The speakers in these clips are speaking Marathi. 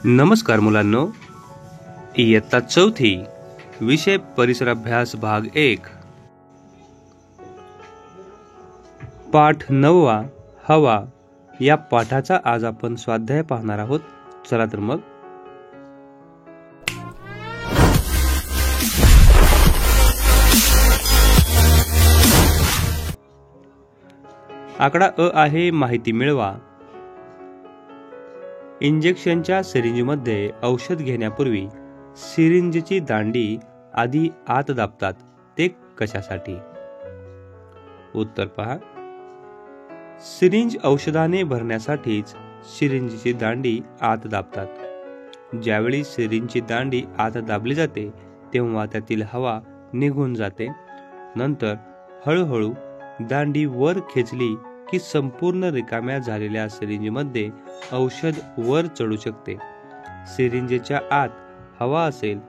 नमस्कार मुलांनो, इयत्ता चौथी विषय परिसर अभ्यास भाग 1 पाठ 9 हवा या पाठाचा आज आपण स्वाध्याय पाहणार आहोत। चला तर मग आकडा अ आहे माहिती मिळवा। इंजेक्शनच्या सिरिंजमध्ये औषध घेण्यापूर्वी सिरिंजची दांडी आधी आत दाबतात, ते कशासाठी? उत्तर पहा। सिरिंज औषधाने भरण्यासाठीच सिरिंजची दांडी आत दाबतात। ज्यावेळी सिरिंजची दांडी आत दाबली जाते तेव्हा त्यातील हवा निघून जाते। नंतर हळूहळू दांडी वर खेचली की संपूर्ण रिकाम्या झालेल्या सिरिंजमध्ये औषध वर चढू शकते। सिरिंजच्या आत हवा असेल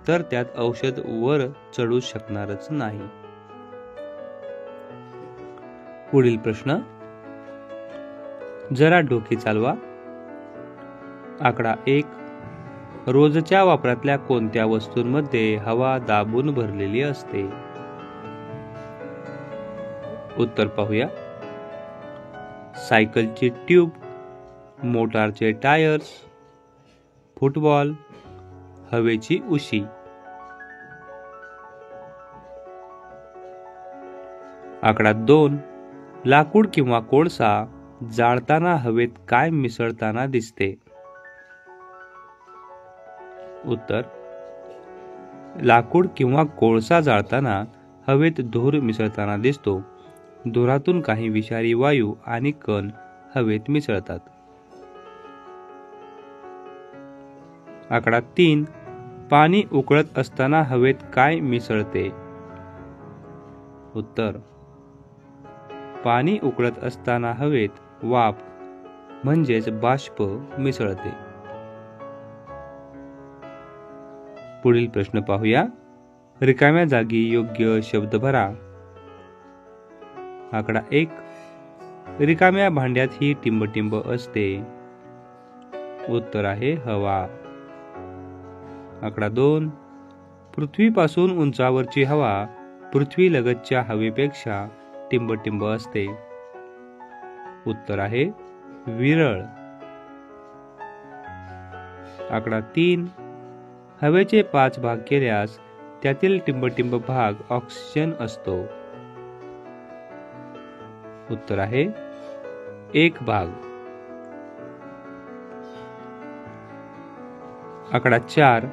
तर त्यात औषध वर चढू शकणारच नाही। पुढील प्रश्न, जरा डोके चालवा। आकडा 1 रोजच्या वापरातल्या कोणत्या वस्तूंमध्ये हवा दाबून भरलेली असते? उत्तर पाहूया। सायकलची ट्यूब, मोटारचे टायर्स, फुटबॉल, हवेची उशी। आकडा 2 लाकूड किंवा कोळसा जाळताना हवेत काय मिसळताना दिसते? उत्तर लाकूड किंवा कोळसा जाळताना हवेत धूर मिसळताना दिसतो। धुरातून काही विषारी वायू आणि कण हवेत मिसळतात। आकडा 3 पाणी उकळत असताना हवेत काय मिसळते? उत्तर पाणी उकळत असताना हवेत वाफ म्हणजेच बाष्प मिसळते। पुढील प्रश्न पाहूया। रिकाम्या जागी योग्य शब्द भरा। आकडा 1 रिकाम्या भांड्यात ही टिंबटिंब असते। उत्तर आहे हवा। आकडा 2 पृथ्वीपासून उंचावरची हवा पृथ्वी लगतच्या हवेपेक्षा टिंबटिंब असते। उत्तर आहे विरळ। आकडा 3 हवेचे 5 भाग केल्यास त्यातील टिंबटिंब भाग ऑक्सिजन असतो। उत्तर आहे 1 भाग। आकडा 4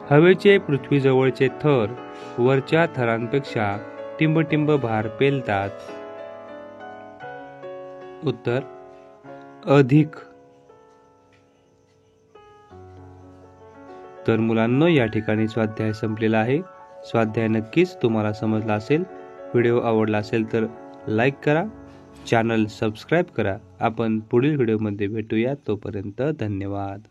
हवेचे पृथ्वीजवळचे थर वरच्या थरांपेक्षा टिंबटिंब भार पेलतात। उत्तर अधिक। तर मुलांनो, या ठिकाणी स्वाध्याय संपलेला आहे। स्वाध्याय नक्कीच तुम्हाला समजला असेल। व्हिडिओ आवडला असेल तर लाईक करा, चॅनल सबस्क्राईब करा। आपण पुढील व्हिडिओमध्ये भेटूया। तोपर्यंत धन्यवाद।